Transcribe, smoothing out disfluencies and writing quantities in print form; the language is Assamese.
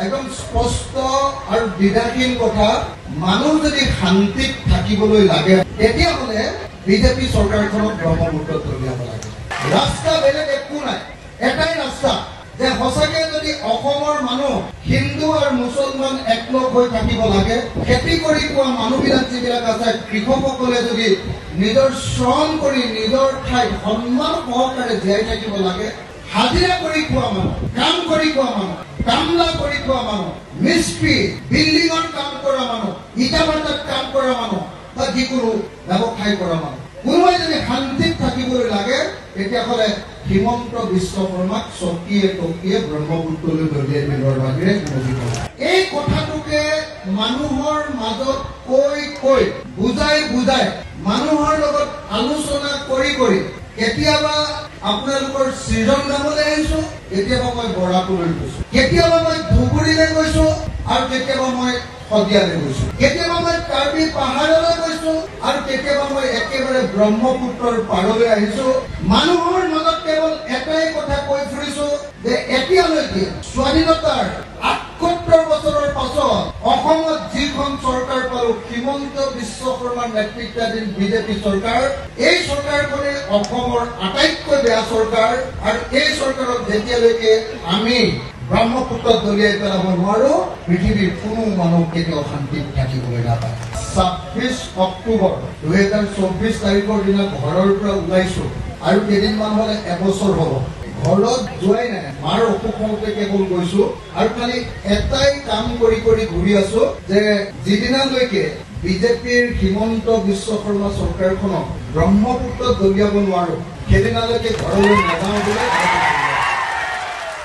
একদম স্পষ্ট আৰু দ্বিধাহীন কথা মানুহ যদি শান্তিত থাকিবলৈ লাগে তেতিয়াহ'লে বিজেপি চৰকাৰখনক ব্ৰহ্মপুত্ৰত দলিয়াব লাগে। ৰাস্তা বেলেগ একো নাই, এটাই ৰাস্তা যে সঁচাকে যদি অসমৰ মানুহ হিন্দু আৰু মুছলমান একলগ হৈ থাকিব লাগে, খেতি কৰি খোৱা মানুহবিলাক যিবিলাক আছে কৃষকসকলে যদি নিজৰ শ্ৰম কৰি নিজৰ ঠাইত সন্মান সহকাৰে জীয়াই থাকিব লাগে, হাজিৰা কৰি খোৱা মানুহ, কাম কৰি খোৱা মানুহ, কামলা কৰি খোৱা মানুহ, মিস্ত্ৰী, বিল্ডিঙৰ কাম কৰা মানুহ, ইটা ভাটাত কাম কৰা মানুহ বা যিকোনো ব্যৱসায় কৰা মানুহ কোনোবাই যদি শান্তিত থাকিবলৈ লাগে তেতিয়াহ'লে হিমন্ত বিশ্ব শৰ্মাক চকীয়ে টকীয়ে ব্ৰহ্মপুত্ৰলৈ দলিয়াই পেলোৱাৰ বাহিৰে এই কথাটোকে মানুহৰ মাজত কৈ বুজাই মানুহৰ লগত আলোচনা কৰি কেতিয়াবা আপোনালোকৰ সৃজন নামলৈ আহিছো, কেতিয়াবা মই বৰাকলৈ গৈছো, কেতিয়াবা মই ধুবুৰীলৈ গৈছো আৰু কেতিয়াবা মই শদিয়ালৈ গৈছো, কেতিয়াবা মই কাৰ্বি পাহাৰলৈ গৈছো আৰু কেতিয়াবা মই একেবাৰে ব্ৰহ্মপুত্ৰৰ পাৰলৈ আহিছো। মানুহৰ মাজত কেৱল এটাই কথা কৈ ফুৰিছো যে এতিয়ালৈকে স্বাধীনতাৰ ৭৮ বছৰৰ পাছত অসমত যিখন চৰকাৰ পালো হিমন্ত বিশ্ব শৰ্মাৰ নেতৃত্বাধীন বিজেপি চৰকাৰ, এই চৰকাৰখনে অসমৰ আটাইতকৈ বেয়া চৰকাৰ আৰু এই চৰকাৰক যেতিয়ালৈকে আমি ব্ৰহ্মপুত্ৰত দলিয়াই পেলাব নোৱাৰো পৃথিৱীৰ কোনো মানুহ কেতিয়াও শান্তিত থাকিবলৈ নাপায়। ২৬ অক্টোবৰ ২০২৪ তাৰিখৰ দিনা ঘৰৰ পৰা ওলাইছো আৰু কেইদিনমান হ'লে এবছৰ হ'ব, ঘৰত যোৱাই নাই, মাৰ অসুখ হওঁতে কেৱল গৈছো আৰু খালি এটাই কাম কৰি ঘূৰি আছো যে যিদিনালৈকে বিজেপিৰ হিমন্ত বিশ্ব শৰ্মা চৰকাৰখনক ব্ৰহ্মপুত্ৰত দলিয়াব নোৱাৰো সেইদিনালৈকে ঘৰলৈ নাযাওঁ বুলি